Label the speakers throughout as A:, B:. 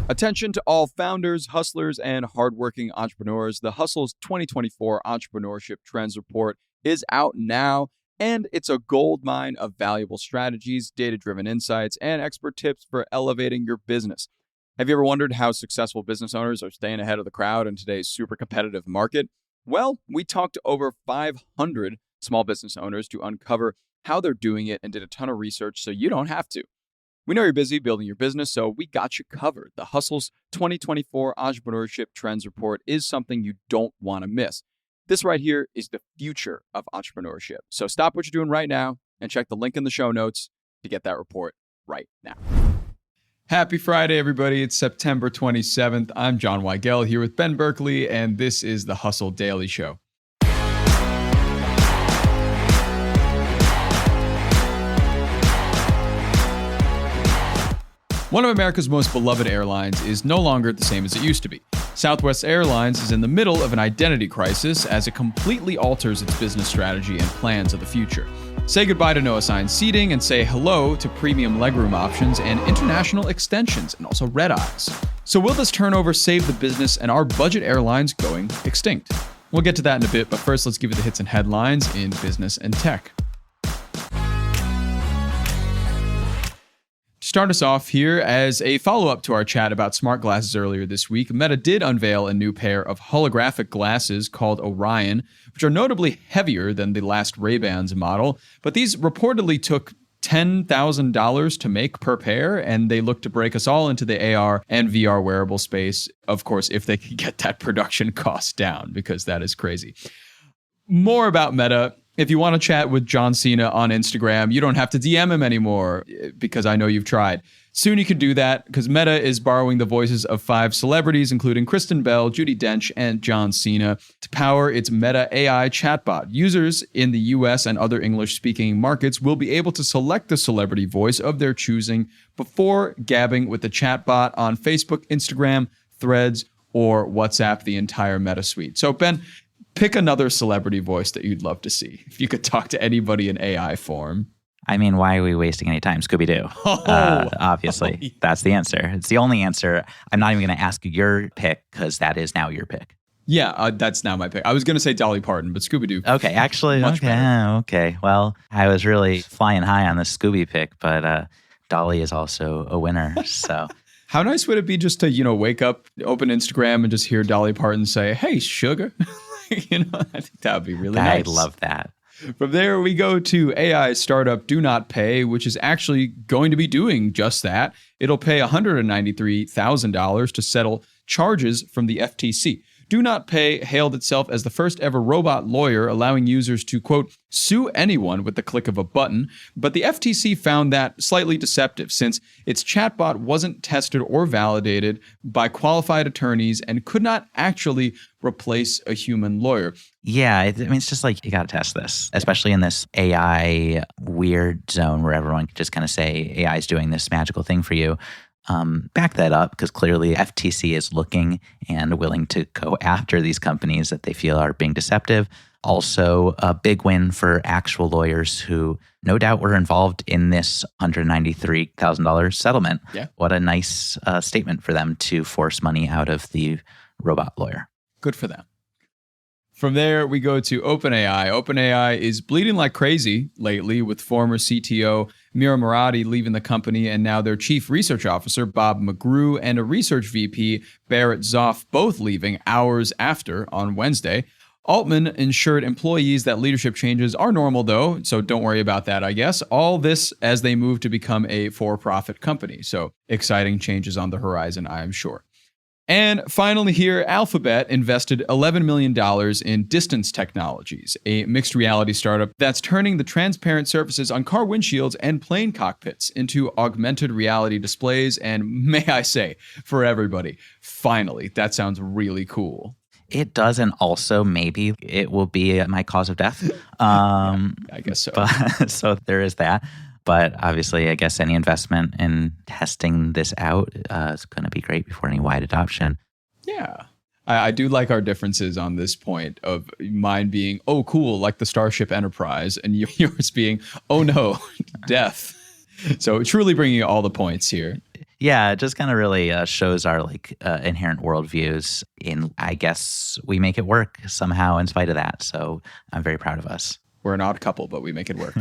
A: Attention to all founders, hustlers, and hardworking entrepreneurs. The Hustle's 2024 Entrepreneurship Trends Report is out now, and it's a goldmine of valuable strategies, data-driven insights, and expert tips for elevating your business. Have you ever wondered how successful business owners are staying ahead of the crowd in today's super competitive market? Well, we talked to over 500 small business owners to uncover how they're doing it and did a ton of research so you don't have to. We know you're busy building your business, so we got you covered. The Hustle's 2024 Entrepreneurship Trends Report is something you don't want to miss. This right here is the future of entrepreneurship. So stop what you're doing right now and check the link in the show notes to get that report right now. Happy Friday, everybody. It's September 27th. I'm John Weigell here with Ben Berkley, and this is the Hustle Daily Show. One of America's most beloved airlines is no longer the same as it used to be. Southwest Airlines is in the middle of an identity crisis as it completely alters its business strategy and plans of the future. Say goodbye to no assigned seating and say hello to premium legroom options and international extensions and also red eyes. So will this turnover save the business and our budget airlines going extinct? We'll get to that in a bit, but first let's give you the hits and headlines in business and tech. Start us off here as a follow-up to our chat about smart glasses earlier this week. Meta did unveil a new pair of holographic glasses called Orion, which are notably heavier than the last Ray-Bans model, but these reportedly took $10,000 to make per pair, and they look to break us all into the AR and VR wearable space, of course, if they can get that production cost down, because that is crazy. More about Meta. If you want to chat with John Cena on Instagram, you don't have to DM him anymore, because I know you've tried. Soon you can do that, because Meta is borrowing the voices of 5 celebrities, including Kristen Bell, Judi Dench, and John Cena, to power its Meta AI chatbot. Users in the US and other English-speaking markets will be able to select the celebrity voice of their choosing before gabbing with the chatbot on Facebook, Instagram, Threads, or WhatsApp, the entire Meta suite. So, Ben, pick another celebrity voice that you'd love to see. If you could talk to anybody in AI form.
B: I mean, why are we wasting any time? Scooby-Doo. Obviously,
A: yeah.
B: That's the answer. It's the only answer. I'm not even going to ask you your pick because that is now your pick.
A: Yeah, that's now my pick. I was going to say Dolly Parton, but Scooby-Doo.
B: Okay, actually, okay. Well, I was really flying high on the Scooby pick, but Dolly is also a winner, so...
A: How nice would it be just to, wake up, open Instagram, and just hear Dolly Parton say, "Hey, sugar." I think that would be really nice.
B: I love that.
A: From there, we go to AI startup Do Not Pay, which is actually going to be doing just that. It'll pay $193,000 to settle charges from the FTC. Do Not Pay hailed itself as the first ever robot lawyer, allowing users to, quote, sue anyone with the click of a button. But the FTC found that slightly deceptive since its chatbot wasn't tested or validated by qualified attorneys and could not actually replace a human lawyer.
B: Yeah, it's just like, you got to test this, especially in this AI weird zone where everyone can just kind of say AI is doing this magical thing for you. Back that up, because clearly FTC is looking and willing to go after these companies that they feel are being deceptive. Also, a big win for actual lawyers who no doubt were involved in this $193,000 settlement.
A: Yeah.
B: What a nice statement for them to force money out of the robot lawyer.
A: Good for them. From there, we go to OpenAI. OpenAI is bleeding like crazy lately, with former CTO Mira Murati leaving the company and now their chief research officer, Bob McGrew, and a research VP, Barrett Zoff, both leaving hours after on Wednesday. Altman assured employees that leadership changes are normal, though, so don't worry about that, I guess. All this as they move to become a for-profit company. So exciting changes on the horizon, I am sure. And finally here, Alphabet invested $11 million in Distance Technologies, a mixed reality startup that's turning the transparent surfaces on car windshields and plane cockpits into augmented reality displays. And may I say, for everybody, finally, that sounds really cool.
B: It does, and also maybe it will be my cause of death.
A: I guess so.
B: So there is that. But obviously, I guess any investment in testing this out is going to be great before any wide adoption.
A: Yeah. I do like our differences on this point of mine being, oh, cool, like the Starship Enterprise, and yours being, oh, no, death. So truly bringing all the points here.
B: Yeah, it just kind of really shows our inherent worldviews. In I guess we make it work somehow in spite of that. So I'm very proud of us.
A: We're an odd couple, but we make it work.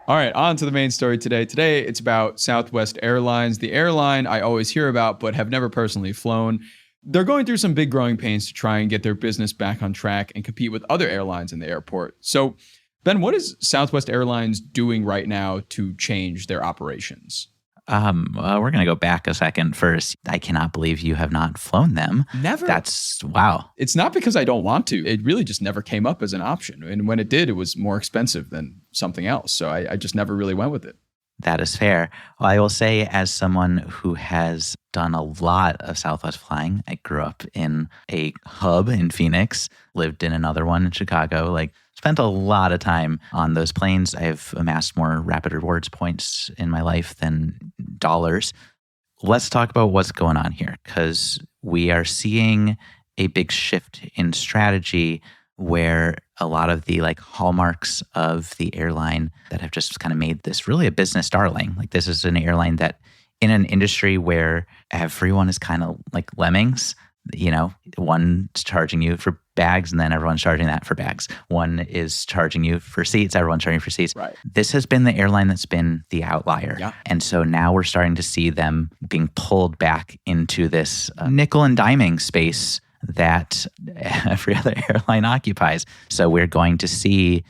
A: All right, on to the main story today. Today, it's about Southwest Airlines, the airline I always hear about but have never personally flown. They're going through some big growing pains to try and get their business back on track and compete with other airlines in the airport. So, Ben, what is Southwest Airlines doing right now to change their operations?
B: We're going to go back a second first. I cannot believe you have not flown them.
A: Never.
B: That's wow.
A: It's not because I don't want to. It really just never came up as an option. And when it did, it was more expensive than something else. So I just never really went with it.
B: That is fair. Well, I will say, as someone who has done a lot of Southwest flying, I grew up in a hub in Phoenix, lived in another one in Chicago, spent a lot of time on those planes. I've amassed more Rapid Rewards points in my life than dollars. Let's talk about what's going on here, because we are seeing a big shift in strategy where a lot of the hallmarks of the airline that have just kind of made this really a business darling. This is an airline that in an industry where everyone is kind of like lemmings, one's charging you for bags and then everyone's charging that for bags. One is charging you for seats, everyone's charging for seats.
A: Right.
B: This has been the airline that's been the outlier.
A: Yeah.
B: And so now we're starting to see them being pulled back into this nickel and diming space that every other airline occupies. So we're going to see,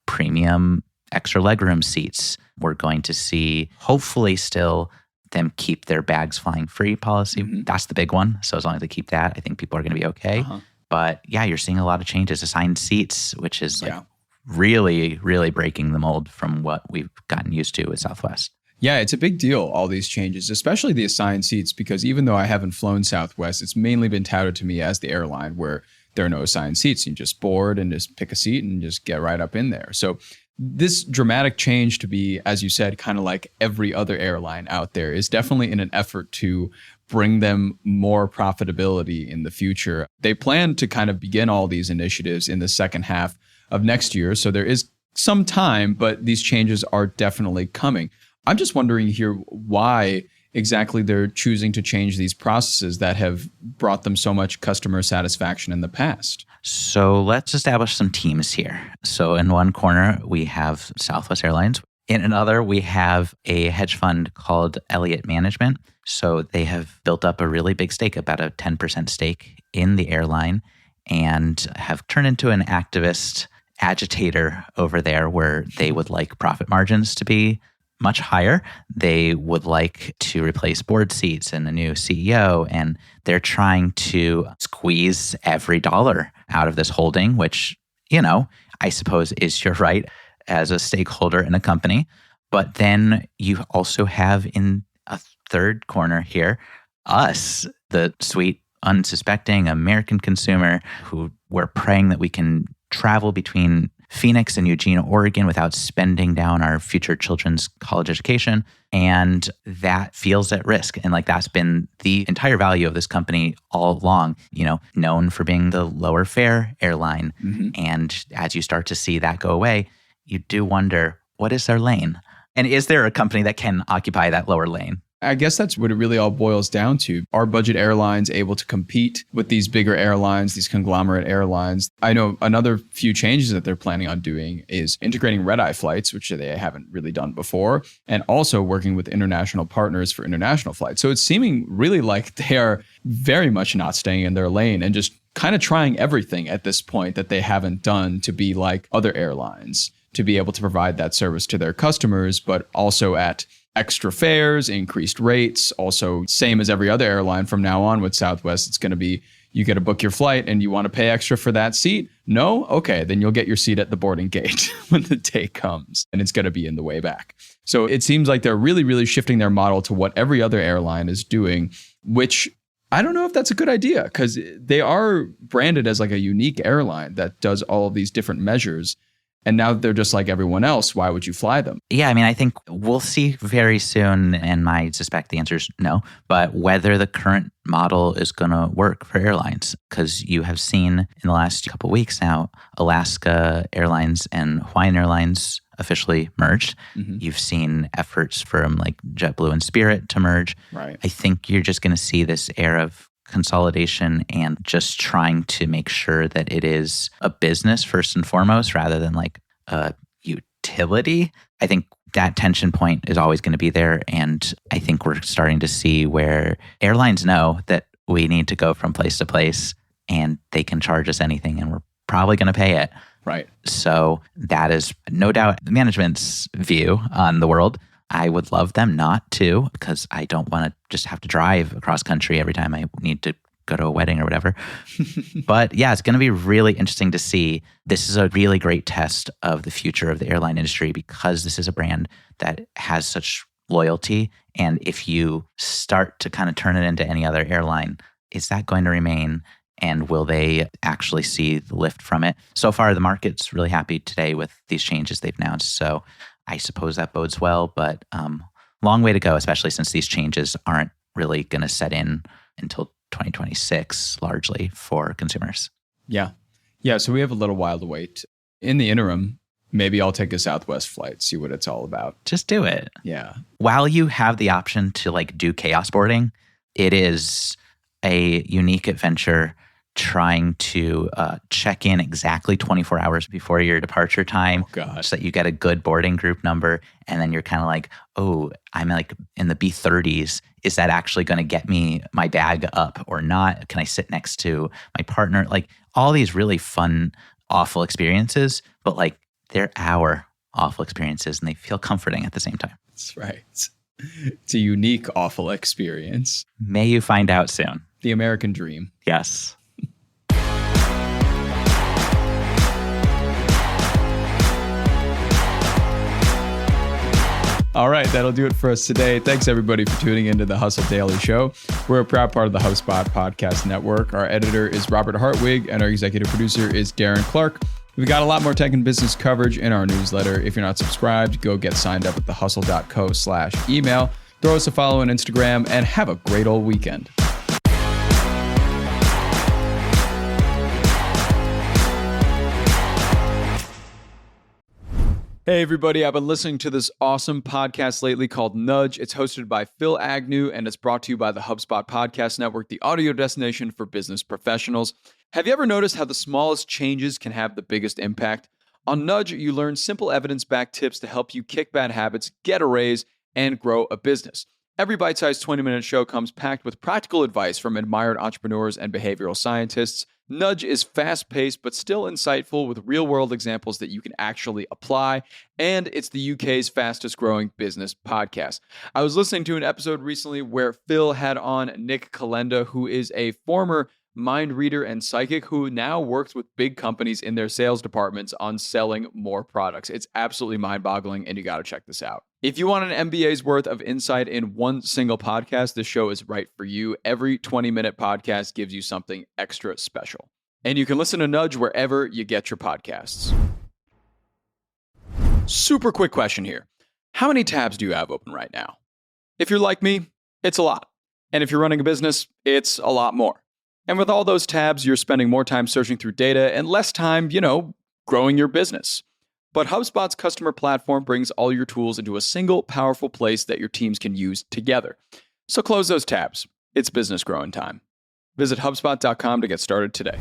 B: premium extra legroom seats. We're going to see, hopefully still, them keep their bags flying free policy. Mm-hmm. That's the big one. So as long as they keep that, I think people are going to be okay. Uh-huh. But yeah, you're seeing a lot of changes. Assigned seats, which is really, really breaking the mold from what we've gotten used to with Southwest.
A: Yeah, it's a big deal, all these changes, especially the assigned seats, because even though I haven't flown Southwest, it's mainly been touted to me as the airline where there are no assigned seats. You just board and just pick a seat and just get right up in there. So this dramatic change to be, as you said, kind of like every other airline out there is definitely in an effort to bring them more profitability in the future. They plan to kind of begin all these initiatives in the second half of next year. So there is some time, but these changes are definitely coming. I'm just wondering here why exactly they're choosing to change these processes that have brought them so much customer satisfaction in the past.
B: So let's establish some teams here. So in one corner, we have Southwest Airlines. In another, we have a hedge fund called Elliott Management. So they have built up a really big stake, about a 10% stake in the airline, and have turned into an activist agitator over there where they would like profit margins to be much higher. They would like to replace board seats and a new CEO, and they're trying to squeeze every dollar out of this holding, which, I suppose is your right as a stakeholder in a company. But then you also have in a third corner here, us, the sweet, unsuspecting American consumer who we're praying that we can travel between Phoenix and Eugene, Oregon without spending down our future children's college education. And that feels at risk. And that's been the entire value of this company all along, known for being the lower fare airline. Mm-hmm. And as you start to see that go away, you do wonder, what is their lane? And is there a company that can occupy that lower lane?
A: I guess that's what it really all boils down to. Are budget airlines able to compete with these bigger airlines, these conglomerate airlines? I know another few changes that they're planning on doing is integrating red-eye flights, which they haven't really done before, and also working with international partners for international flights. So it's seeming really like they are very much not staying in their lane and just kind of trying everything at this point that they haven't done to be like other airlines, to be able to provide that service to their customers, but also at extra fares, increased rates. Also, same as every other airline from now on with Southwest, it's going to be you got to book your flight and you want to pay extra for that seat? No? Okay, then you'll get your seat at the boarding gate when the day comes, and it's going to be in the way back. So it seems like they're really, really shifting their model to what every other airline is doing, which I don't know if that's a good idea because they are branded as like a unique airline that does all of these different measures. And now they're just like everyone else. Why would you fly them?
B: Yeah, I think we'll see very soon, and I suspect the answer is no, but whether the current model is going to work for airlines. Because you have seen in the last couple of weeks now, Alaska Airlines and Hawaiian Airlines officially merged. You've seen efforts from like JetBlue and Spirit to merge.
A: Right.
B: I think you're just going to see this era of consolidation and just trying to make sure that it is a business first and foremost rather than like a utility. I think that tension point is always going to be there. And I think we're starting to see where airlines know that we need to go from place to place and they can charge us anything and we're probably going to pay it.
A: Right.
B: So that is no doubt management's view on the world. I would love them not to, because I don't want to just have to drive across country every time I need to go to a wedding or whatever. But yeah, it's going to be really interesting to see. This is a really great test of the future of the airline industry because this is a brand that has such loyalty. And if you start to kind of turn it into any other airline, is that going to remain? And will they actually see the lift from it? So far, the market's really happy today with these changes they've announced. So I suppose that bodes well, but long way to go, especially since these changes aren't really going to set in until 2026, largely for consumers.
A: Yeah. Yeah. So we have a little while to wait. In the interim, maybe I'll take a Southwest flight, see what it's all about.
B: Just do it.
A: Yeah.
B: While you have the option to like do chaos boarding, it is a unique adventure trying to check in exactly 24 hours before your departure time so that you get a good boarding group number. And then you're kind of like, oh, I'm like in the B30s. Is that actually going to get me my bag up or not? Can I sit next to my partner? Like all these really fun, awful experiences, but like they're our awful experiences and they feel comforting at the same time.
A: That's right. It's a unique, awful experience.
B: May you find out soon.
A: The American dream.
B: Yes.
A: All right, that'll do it for us today. Thanks, everybody, for tuning into the Hustle Daily Show. We're a proud part of the HubSpot Podcast Network. Our editor is Robert Hartwig, and our executive producer is Darren Clark. We've got a lot more tech and business coverage in our newsletter. If you're not subscribed, go get signed up at thehustle.co/email. Throw us a follow on Instagram, and have a great old weekend. Hey, everybody. I've been listening to this awesome podcast lately called Nudge. It's hosted by Phil Agnew, and it's brought to you by the HubSpot Podcast Network, the audio destination for business professionals. Have you ever noticed how the smallest changes can have the biggest impact? On Nudge, you learn simple evidence-backed tips to help you kick bad habits, get a raise, and grow a business. Every bite-sized 20-minute show comes packed with practical advice from admired entrepreneurs and behavioral scientists. Nudge is fast-paced but still insightful with real-world examples that you can actually apply, and it's the UK's fastest-growing business podcast. I was listening to an episode recently where Phil had on Nick Kalenda, who is a former mind reader and psychic who now works with big companies in their sales departments on selling more products. It's absolutely mind-boggling, and you got to check this out. If you want an MBA's worth of insight in one single podcast, this show is right for you. Every 20-minute podcast gives you something extra special. And you can listen to Nudge wherever you get your podcasts. Super quick question here. How many tabs do you have open right now? If you're like me, it's a lot. And if you're running a business, it's a lot more. And with all those tabs, you're spending more time searching through data and less time, growing your business. But HubSpot's customer platform brings all your tools into a single, powerful place that your teams can use together. So close those tabs. It's business growing time. Visit HubSpot.com to get started today.